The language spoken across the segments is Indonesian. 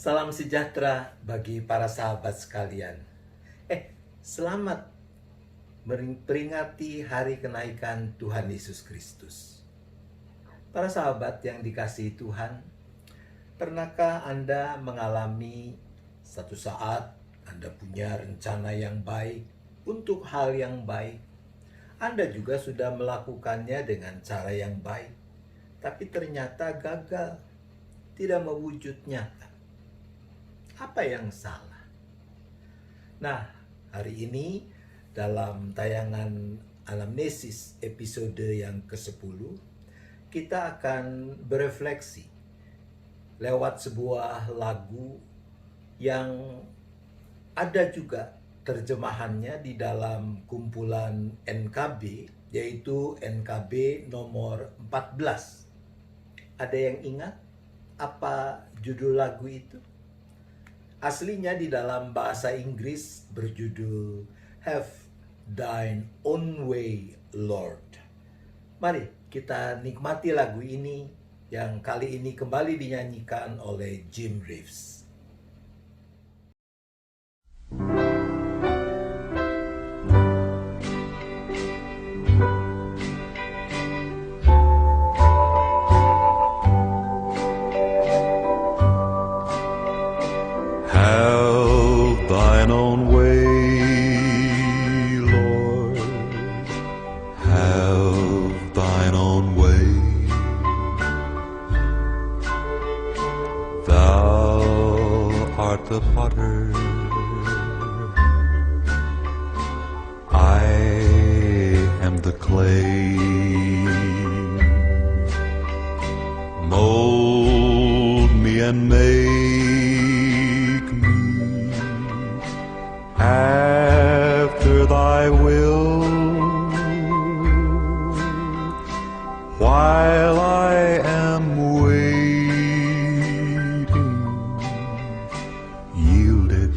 Salam sejahtera bagi para sahabat sekalian. Selamat memperingati hari kenaikan Tuhan Yesus Kristus. Para sahabat yang dikasihi Tuhan, pernahkah Anda mengalami satu saat Anda punya rencana yang baik untuk hal yang baik? Anda juga sudah melakukannya dengan cara yang baik, tapi ternyata gagal, tidak mewujud nyata. Apa yang salah? Nah, hari ini dalam tayangan Anamnesis episode yang ke-10, kita akan berefleksi lewat sebuah lagu yang ada juga terjemahannya di dalam kumpulan NKB, yaitu NKB nomor 14. Ada yang ingat apa judul lagu itu? Aslinya di dalam bahasa Inggris berjudul Have Thine Own Way, Lord. Mari kita nikmati lagu ini yang kali ini kembali dinyanyikan oleh Jim Reeves. Have thine own way, Lord, have thine own way. Thou art the potter, I am the clay. Mold me and make me after thy will, while I am waiting, yielded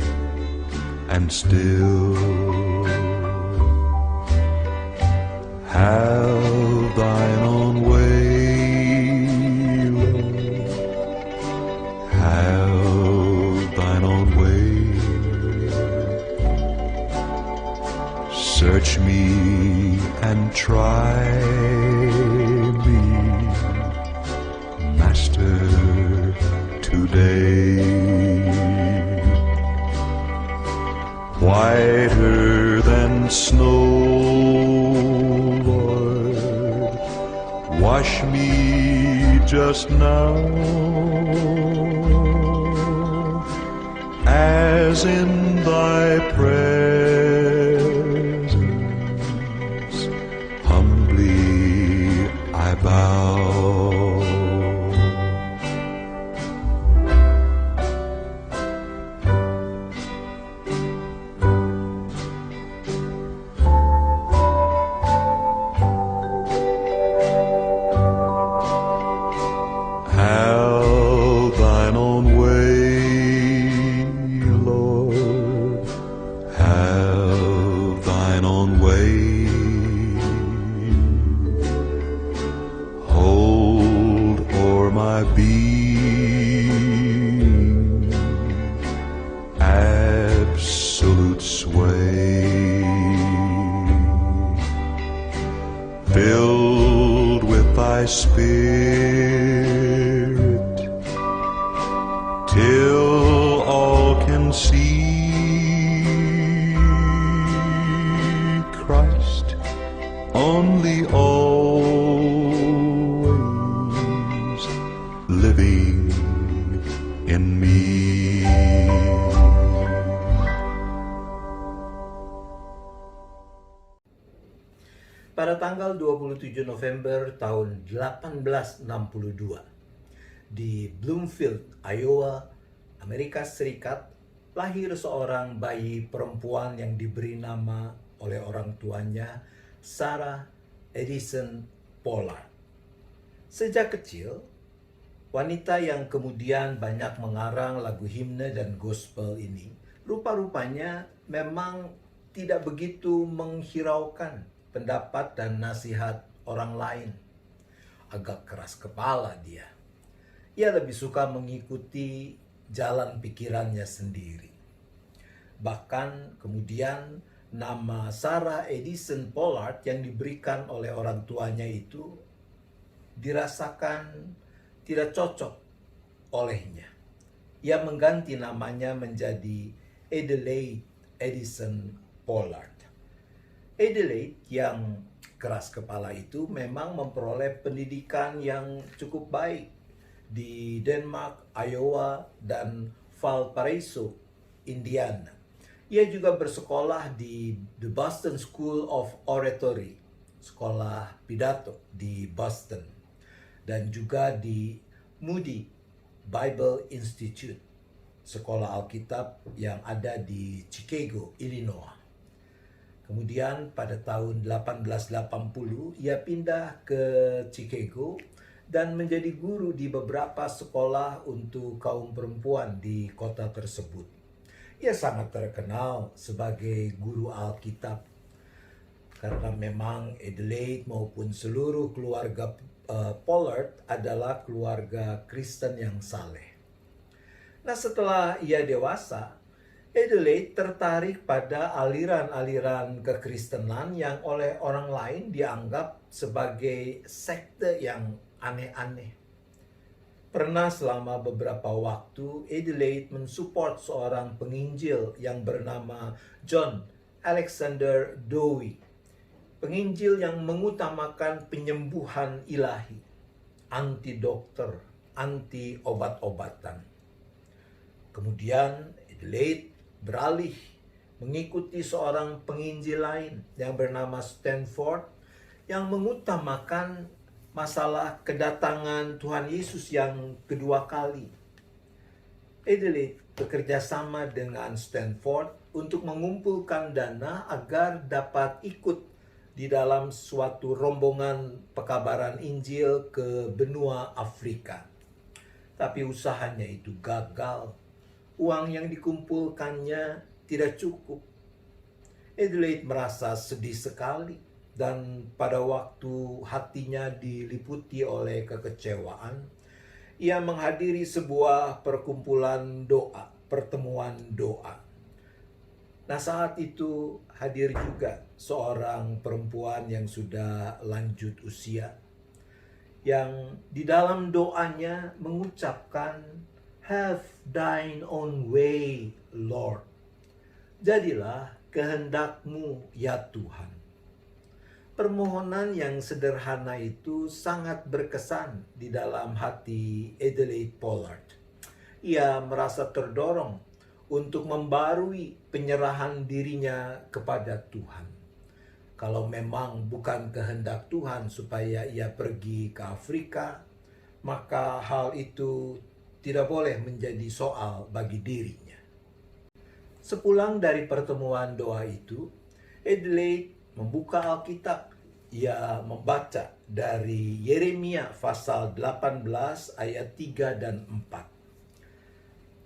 and still. Have thine own way, Lord, have thine own way. Search me and try me, Master, today. Whiter than snow, Lord, wash me just now, as in thy presence humbly I bow. Have thine own way, Lord, have thine own way. Hold o'er my being absolute sway, filled with thy Spirit, till all can see Christ only, always living in me. Pada tanggal 27 November tahun 1862, di Bloomfield, Iowa, Amerika Serikat, lahir seorang bayi perempuan yang diberi nama oleh orang tuanya, Sarah Edison Pollard. Sejak kecil, wanita yang kemudian banyak mengarang lagu himne dan gospel ini, rupa-rupanya memang tidak begitu menghiraukan pendapat dan nasihat orang lain. Agak keras kepala dia. Ia lebih suka mengikuti jalan pikirannya sendiri. Bahkan kemudian nama Sarah Edison Pollard yang diberikan oleh orang tuanya itu dirasakan tidak cocok olehnya. Ia mengganti namanya menjadi Adelaide Edison Pollard. Adelaide yang keras kepala itu memang memperoleh pendidikan yang cukup baik di Denmark, Iowa, dan Valparaiso, Indiana. Ia juga bersekolah di The Boston School of Oratory, sekolah pidato di Boston, dan juga di Moody Bible Institute, sekolah Alkitab yang ada di Chicago, Illinois. Kemudian pada tahun 1880 ia pindah ke Chicago dan menjadi guru di beberapa sekolah untuk kaum perempuan di kota tersebut. Ia sangat terkenal sebagai guru Alkitab karena memang Adelaide maupun seluruh keluarga Pollard adalah keluarga Kristen yang saleh. Nah, setelah ia dewasa, Adelaide tertarik pada aliran-aliran kekristenan yang oleh orang lain dianggap sebagai sekte yang aneh-aneh. Pernah selama beberapa waktu Adelaide mensupport seorang penginjil yang bernama John Alexander Dowie. Penginjil yang mengutamakan penyembuhan ilahi, anti dokter, anti obat-obatan. Kemudian Adelaide beralih mengikuti seorang penginjil lain yang bernama Stanford yang mengutamakan masalah kedatangan Tuhan Yesus yang kedua kali. Adelaide bekerja sama dengan Stanford untuk mengumpulkan dana agar dapat ikut di dalam suatu rombongan pekabaran Injil ke benua Afrika. Tapi usahanya itu gagal. Uang yang dikumpulkannya tidak cukup. Adelaide merasa sedih sekali dan pada waktu hatinya diliputi oleh kekecewaan, ia menghadiri sebuah perkumpulan doa, pertemuan doa. Nah, saat itu hadir juga seorang perempuan yang sudah lanjut usia, yang di dalam doanya mengucapkan, "Have thine own way, Lord." Jadilah kehendak-Mu, ya Tuhan. Permohonan yang sederhana itu sangat berkesan di dalam hati Adelaide Pollard. Ia merasa terdorong untuk membarui penyerahan dirinya kepada Tuhan. Kalau memang bukan kehendak Tuhan supaya ia pergi ke Afrika, maka hal itu tidak boleh menjadi soal bagi dirinya. Sepulang dari pertemuan doa itu, Adelaide membuka Alkitab. Ia membaca dari Yeremia pasal 18 ayat 3 dan 4.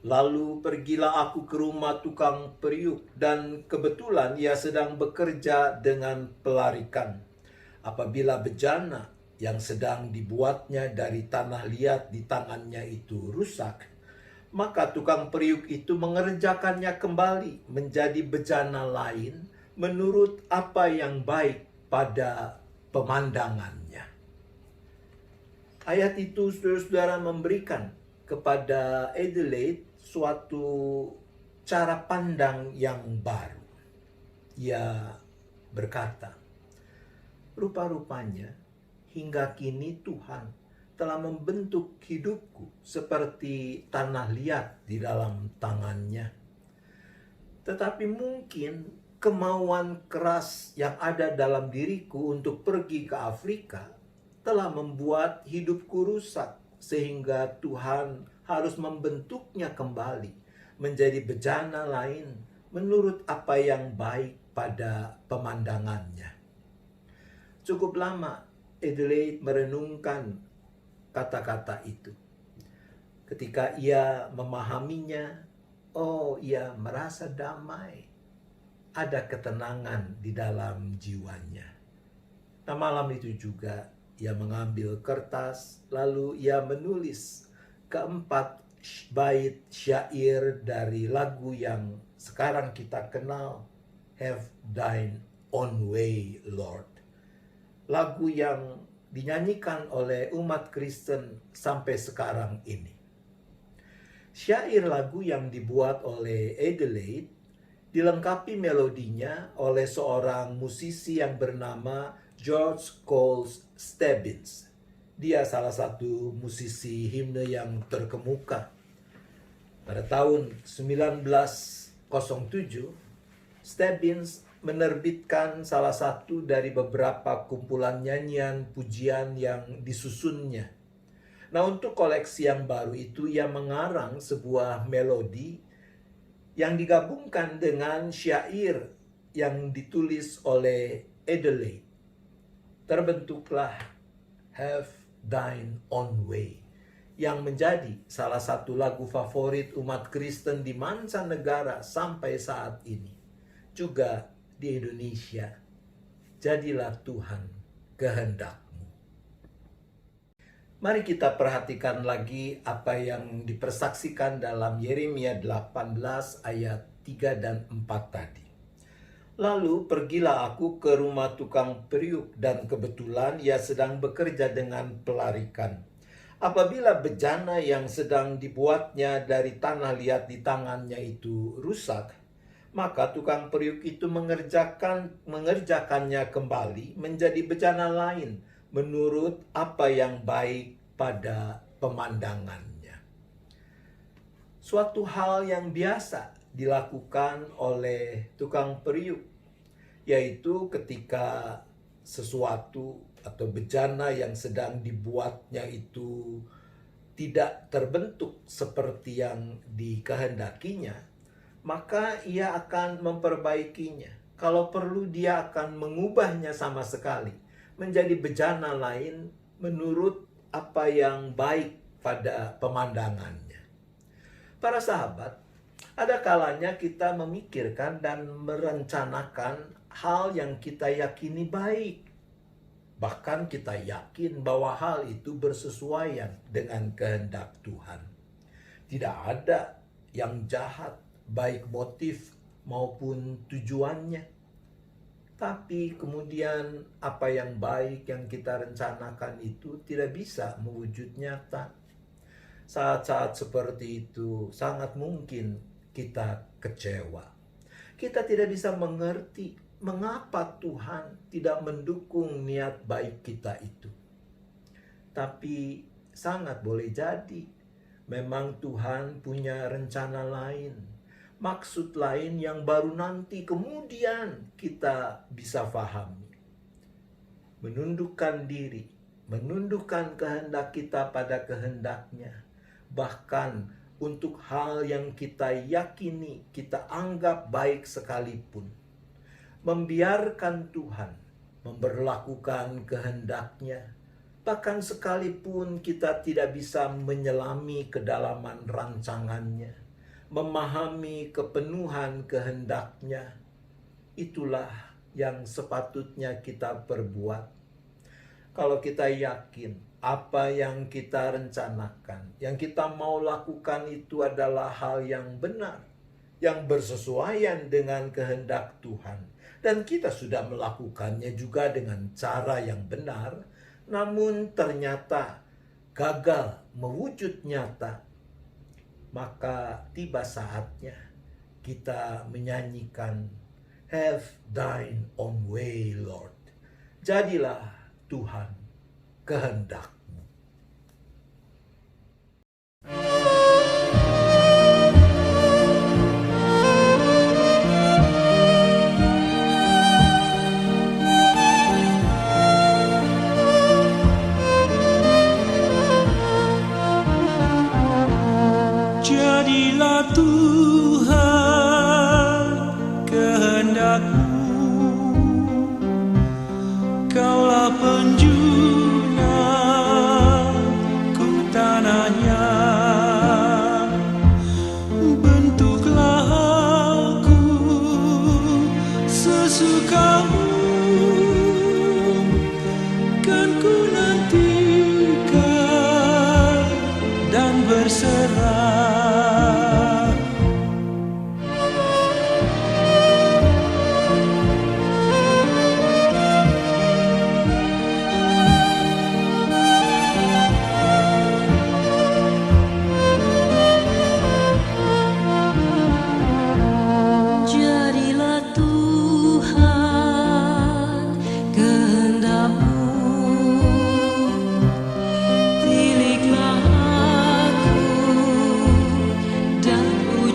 Lalu pergilah aku ke rumah tukang periuk, dan kebetulan ia sedang bekerja dengan pelarikan. Apabila bejana yang sedang dibuatnya dari tanah liat di tangannya itu rusak, maka tukang periuk itu mengerjakannya kembali menjadi bejana lain menurut apa yang baik pada pemandangannya. Ayat itu saudara-saudara memberikan kepada Adelaide suatu cara pandang yang baru. Ia berkata, "Rupa-rupanya hingga kini Tuhan telah membentuk hidupku seperti tanah liat di dalam tangannya. Tetapi mungkin kemauan keras yang ada dalam diriku untuk pergi ke Afrika telah membuat hidupku rusak, sehingga Tuhan harus membentuknya kembali menjadi bejana lain menurut apa yang baik pada pemandangannya." Cukup lama Adelaide merenungkan kata-kata itu. Ketika ia memahaminya, ia merasa damai. Ada ketenangan di dalam jiwanya. Nah, malam itu juga ia mengambil kertas, lalu ia menulis keempat bait syair dari lagu yang sekarang kita kenal, Have Thine Own Way, Lord. Lagu yang dinyanyikan oleh umat Kristen sampai sekarang ini. Syair lagu yang dibuat oleh Adelaide dilengkapi melodinya oleh seorang musisi yang bernama George Cole Stebbins. Dia salah satu musisi himne yang terkemuka. Pada tahun 1907, Stebbins menerbitkan salah satu dari beberapa kumpulan nyanyian pujian yang disusunnya. Nah, untuk koleksi yang baru itu ia mengarang sebuah melodi yang digabungkan dengan syair yang ditulis oleh Adelaide. Terbentuklah Have Thine Own Way, yang menjadi salah satu lagu favorit umat Kristen di mancanegara sampai saat ini. Juga di Indonesia. Jadilah Tuhan kehendak-Mu. Mari kita perhatikan lagi apa yang dipersaksikan dalam Yeremia 18 ayat 3 dan 4 tadi. Lalu pergilah aku ke rumah tukang periuk dan kebetulan ia sedang bekerja dengan pelarikan. Apabila bejana yang sedang dibuatnya dari tanah liat di tangannya itu rusak, maka tukang periuk itu mengerjakannya kembali menjadi bejana lain menurut apa yang baik pada pemandangannya. Suatu hal yang biasa dilakukan oleh tukang periuk, yaitu ketika sesuatu atau bejana yang sedang dibuatnya itu tidak terbentuk seperti yang dikehendakinya, maka ia akan memperbaikinya. Kalau perlu dia akan mengubahnya sama sekali menjadi bejana lain menurut apa yang baik pada pemandangannya. Para sahabat, ada kalanya kita memikirkan dan merencanakan hal yang kita yakini baik. Bahkan kita yakin bahwa hal itu bersesuaian dengan kehendak Tuhan. Tidak ada yang jahat, baik motif maupun tujuannya. Tapi kemudian apa yang baik yang kita rencanakan itu tidak bisa mewujud nyata. Saat-saat seperti itu sangat mungkin kita kecewa. Kita tidak bisa mengerti mengapa Tuhan tidak mendukung niat baik kita itu. Tapi sangat boleh jadi memang Tuhan punya rencana lain, maksud lain yang baru nanti kemudian kita bisa pahami. Menundukkan diri, menundukkan kehendak kita pada kehendaknya, bahkan untuk hal yang kita yakini, kita anggap baik sekalipun. Membiarkan Tuhan memberlakukan kehendaknya, bahkan sekalipun kita tidak bisa menyelami kedalaman rancangannya, memahami kepenuhan kehendaknya, itulah yang sepatutnya kita perbuat. Kalau kita yakin apa yang kita rencanakan, yang kita mau lakukan itu adalah hal yang benar, yang bersesuaian dengan kehendak Tuhan, dan kita sudah melakukannya juga dengan cara yang benar, namun ternyata gagal mewujud nyata, maka tiba saatnya kita menyanyikan Have Thine Own Way, Lord. Jadilah Tuhan kehendak-Mu. Jadilah Tuhan kehendak-Mu, Kaulah penjuna ku tanahnya. Bentuklah aku sesuka-Mu, kan ku nantikan dan berserah.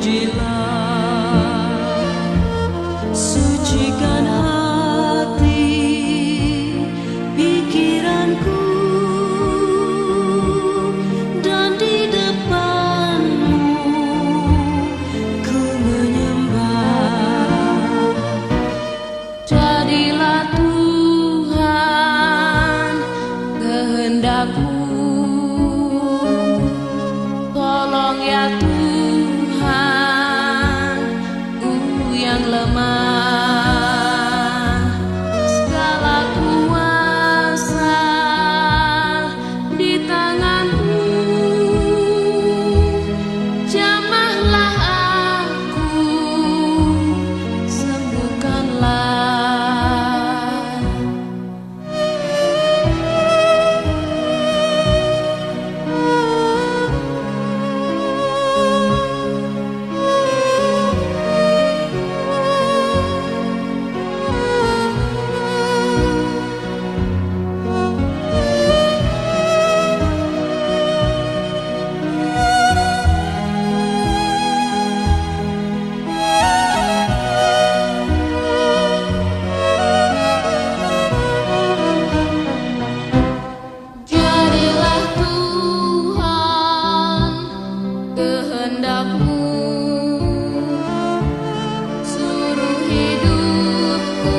terpujilah, sucikan hati pikiranku, dan di depan-Mu ku menyembah. Jadilah Tuhan kehendak-Mu, tolong ya Tuhan, ku yang lemah. Segala kuasa di tangan-Mu, jamahlah aku, sembuhkanlah. Jadilah Tuhan kehendak-Mu, suruh hidupku,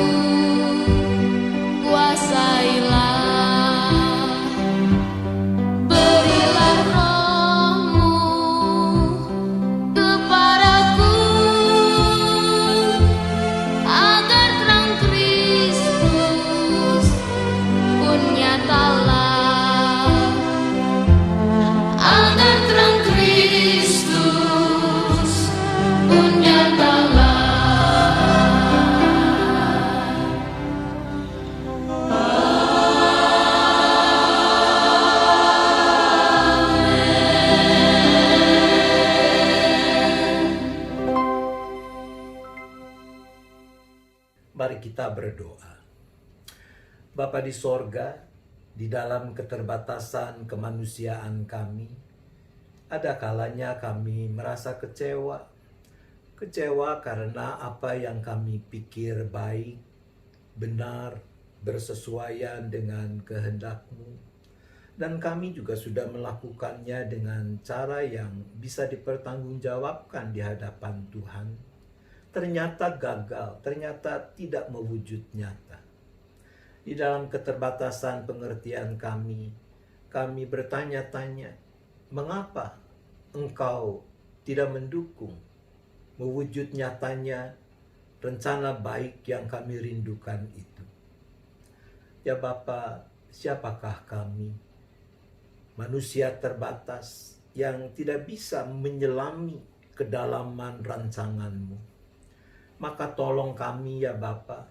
kuasailah. Berilah Roh-Mu kepadaku, agar terang Kristus pun nyatalah. Agar terang Kristus pun nyatalah. Mari kita berdoa. Bapa di sorga, di dalam keterbatasan kemanusiaan kami, ada kalanya kami merasa kecewa. Kecewa karena apa yang kami pikir baik, benar, bersesuaian dengan kehendak-Mu. Dan kami juga sudah melakukannya dengan cara yang bisa dipertanggungjawabkan di hadapan Tuhan. Ternyata gagal, ternyata tidak mewujud nyata. Di dalam keterbatasan pengertian kami bertanya-tanya, mengapa Engkau tidak mendukung mewujud nyatanya rencana baik yang kami rindukan itu? Ya Bapa, siapakah kami? Manusia terbatas yang tidak bisa menyelami kedalaman rancangan-Mu. Maka tolong kami ya Bapa,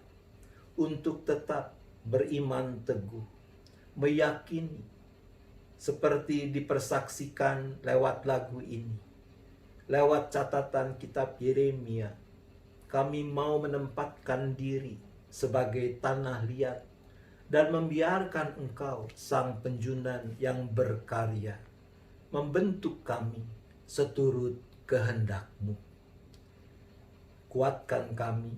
untuk tetap beriman teguh, meyakini seperti dipersaksikan lewat lagu ini, lewat catatan kitab Yeremia. Kami mau menempatkan diri sebagai tanah liat dan membiarkan Engkau, Sang Penjunan yang berkarya, membentuk kami seturut kehendak-Mu. Kuatkan kami,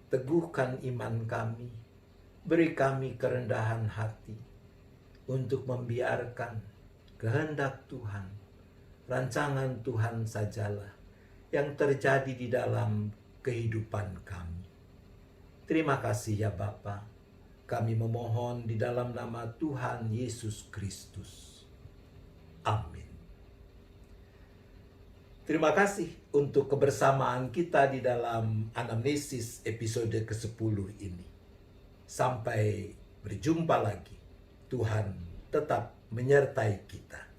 teguhkan iman kami, beri kami kerendahan hati untuk membiarkan kehendak Tuhan, rancangan Tuhan sajalah yang terjadi di dalam kehidupan kami. Terima kasih ya Bapa, kami memohon di dalam nama Tuhan Yesus Kristus. Amin. Terima kasih untuk kebersamaan kita di dalam anamnesis episode ke-10 ini. Sampai berjumpa lagi. Tuhan tetap menyertai kita.